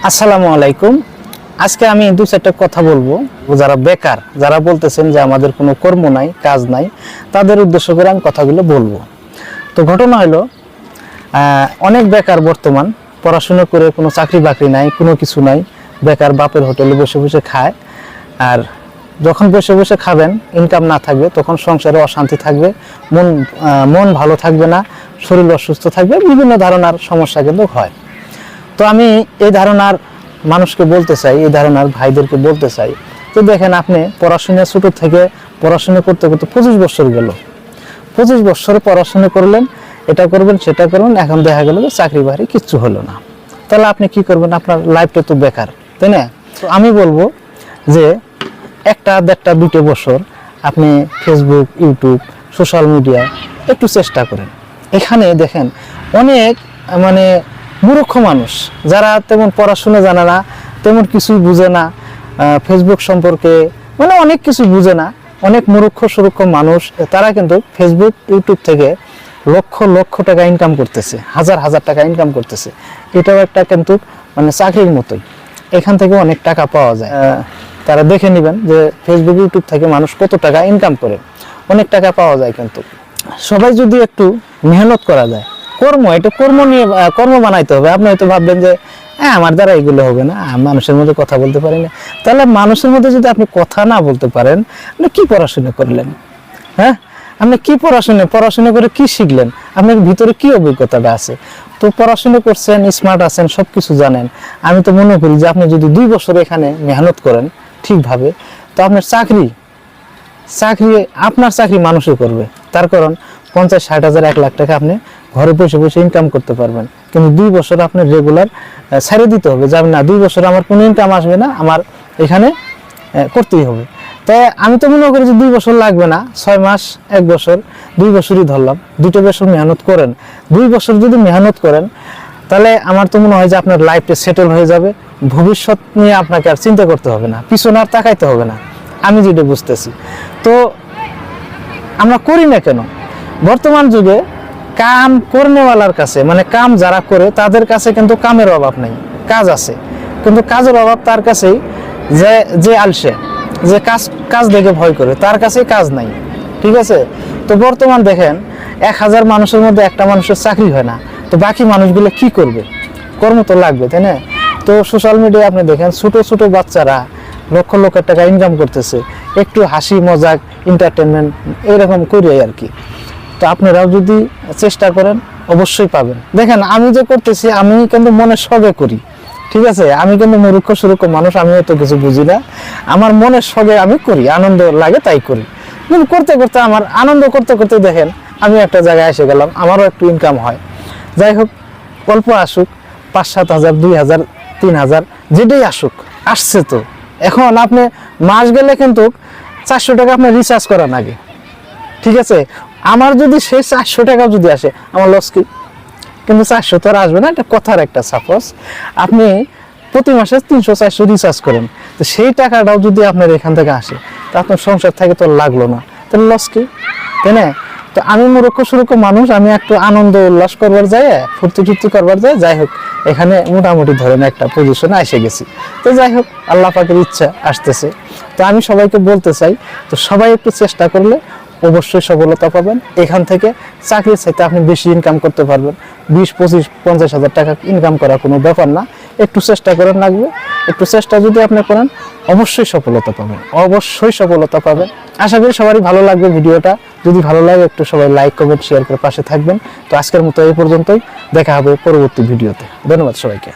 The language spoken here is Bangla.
আসসালামু আলাইকুম। আজকে আমি দু চারটা কথা বলবো যারা বেকার, যারা বলতেছেন যে আমাদের কোনো কর্ম নাই, কাজ নাই, তাদের উদ্দেশ্য করে আমি কথাগুলো বলবো। তো ঘটনা হলো অনেক বেকার বর্তমান, পড়াশোনা করে কোনো চাকরি বাকরি নাই, কোনো কিছু নাই, বেকার বাপের হোটেলে বসে বসে খায়। আর যখন বসে বসে খাবেন, ইনকাম না থাকবে, তখন সংসারে অশান্তি থাকবে, মন ভালো থাকবে না, শরীর অসুস্থ থাকবে, বিভিন্ন ধরনের সমস্যা কিন্তু হয়। তো আমি এই ধারণার মানুষকে বলতে চাই, এই ধারণার ভাইদেরকে বলতে চাই যে দেখেন, আপনি পড়াশোনা ছোটো থেকে পড়াশোনা করতে করতে 25 বছর গেল, 25 বছরে পড়াশোনা করলেন, এটা করবেন সেটা করবেন, এখন দেখা গেল যে চাকরি বাকরি কিচ্ছু হলো না। তাহলে আপনি কি করবেন? আপনার লাইফটা তো বেকার, তাই না? তো আমি বলবো যে 1, 1.5, 2 বছর আপনি ফেসবুক, ইউটিউব, সোশ্যাল মিডিয়ায় একটু চেষ্টা করেন। এখানে দেখেন অনেক মূর্খ মানুষ, যারা তেমন পড়াশোনা জানে না, তেমন কিছুই বুঝে না, ফেসবুক সম্পর্কে অনেক কিছু বুঝে না, অনেক মূর্খ সুরক্ষ মানুষ, তারা কিন্তু ফেসবুক, ইউটিউব থেকে লক্ষ লক্ষ টাকা ইনকাম করতেছে, হাজার হাজার টাকা ইনকাম করতেছে। এটাও একটা কিন্তু চাকরির মতোই, এখান থেকে অনেক টাকা পাওয়া যায়। তারা দেখে নেবেন যে ফেসবুক, ইউটিউব থেকে মানুষ কত টাকা ইনকাম করে, অনেক টাকা পাওয়া যায়। কিন্তু সবাই যদি একটু মেহনত করা যায়, এটা কর্ম নিয়ে কর্ম বানাইতে হবে। আপনি হয়তো ভাববেন যে আমার দ্বারা এগুলো হবে না, মানুষের মধ্যে কথা বলতে পারি না। তাহলে মানুষের মধ্যে যদি আপনি কথা না বলতে পারেন, আপনি কি পড়াশোনা করলেন? হ্যাঁ, আপনি কি পড়াশোনা করে কি শিখলেন? আপনার ভিতরে কি অভিজ্ঞতাটা আছে? তো পড়াশোনা করছেন, স্মার্ট আছেন, সবকিছু জানেন। আমি তো মনে করি যে আপনি যদি 2 বছর এখানে মেহনত করেন ঠিকভাবে, তো আপনার চাকরি আপনার চাকরি মানুষই করবে। তার কারণ 50, 60 হাজার, 1 লাখ টাকা আপনি ঘরে বসে বসে ইনকাম করতে পারবেন। কিন্তু 2 বছর আপনার রেগুলার ছেড়ে দিতে হবে, যাবেন না 2 বছর আমার কোনো ইনকাম আসবে না, আমার এখানে করতেই হবে। তাই আমি তো মনে করি যে 2 বছর লাগবে না, 6 মাস, 1 বছর, 2 বছরই ধরলাম। 2 বছর মেহনত করেন, 2 বছর যদি মেহনত করেন, তাহলে আমার তো মনে হয় যে আপনার লাইফটা সেটেল হয়ে যাবে। ভবিষ্যৎ নিয়ে আপনাকে আর চিন্তা করতে হবে না, পিছনে আর তাকাইতে হবে না, আমি যেটা বুঝতেছি। তো আমরা করি না কেন? বর্তমান যুগে কাম করনেওয়ালার কাছে, কাম যারা করে তাদের কাছে কিন্তু কামের অভাব নাই, কাজ আছে। কিন্তু কাজের অভাব তার কাছেই, যে আলসে, যে কাজ দেখে ভয় করে, তার কাছেই কাজ নাই। ঠিক আছে? তো বর্তমান দেখেন 1000 মানুষের মধ্যে একটা মানুষের চাকরি হয় না, তো বাকি মানুষগুলো কি করবে? কর্ম তো লাগবে, তাই না? তো সোশ্যাল মিডিয়ায় আপনি দেখেন ছোট ছোট বাচ্চারা লক্ষ লক্ষ টাকা ইনকাম করতেছে, একটু হাসি মজাক, এন্টারটেনমেন্ট এরকম করি আর কি। তো আপনারাও যদি চেষ্টা করেন, অবশ্যই পাবেন। দেখেন, আমি যে করতেছি, আমি কিন্তু মনের শখে করি। ঠিক আছে? আমি কিন্তু মূর্খ সুরক্ষ মানুষ, আমি এত কিছু বুঝি না। আমার মনের শখে আমি করি, আনন্দ লাগে তাই করি। কিন্তু করতে করতে, আমার আনন্দ করতে করতে দেখেন আমি একটা জায়গায় এসে গেলাম, আমারও একটু ইনকাম হয়। যাই হোক, অল্প আসুক, 5-7 হাজার, 2 হাজার, 3 হাজার, যেটাই আসুক, আসছে তো। এখন আপনি মাস গেলে কিন্তু 400 টাকা আপনার রিচার্জ করার আগে। ঠিক আছে? আমার যদি সেই 400 টাকা যদি আসে, আমার লস কি? কিন্তু 400 তো আর আসবে না, এটা কথার একটা সাপোজ। আপনি প্রতি মাসে 300-400 রিচার্জ করেন, তো সেই টাকাটাও যদি আপনার এখান থেকে আসে, তা আপনার সংসার থেকে তো লাগলো না, তাহলে লস কি? তাই না? তো আমি মূর্খ সুরক্ষ মানুষ, আমি একটু আনন্দ উল্লাস করবার যায়, ফুর্তি করবার যায়। যাই হোক, এখানে মোটামুটি ধরেন একটা পজিশনে এসে গেছি। তো যাই হোক, আল্লাহ পাকের ইচ্ছা আসতেছে। তো আমি সবাইকে বলতে চাই, তো সবাই একটু চেষ্টা করলে অবশ্যই সফলতা পাবেন। এখান থেকে চাকরির চাইতে আপনি বেশি ইনকাম করতে পারবেন। 20, 25, 50 হাজার টাকা ইনকাম করা কোনো ব্যাপার না। একটু চেষ্টা করেন, লাগবে একটু চেষ্টা যদি আপনি করেন, অবশ্যই সফলতা পাবেন, অবশ্যই সফলতা পাবেন। আশা করি সবারই ভালো লাগবে ভিডিওটা। যদি ভালো লাগে, একটু সবাই লাইক, কমেন্ট, শেয়ার করে পাশে থাকবেন। তো আজকের মতো এই পর্যন্তই, দেখা হবে পরবর্তী ভিডিওতে। ধন্যবাদ সবাইকে।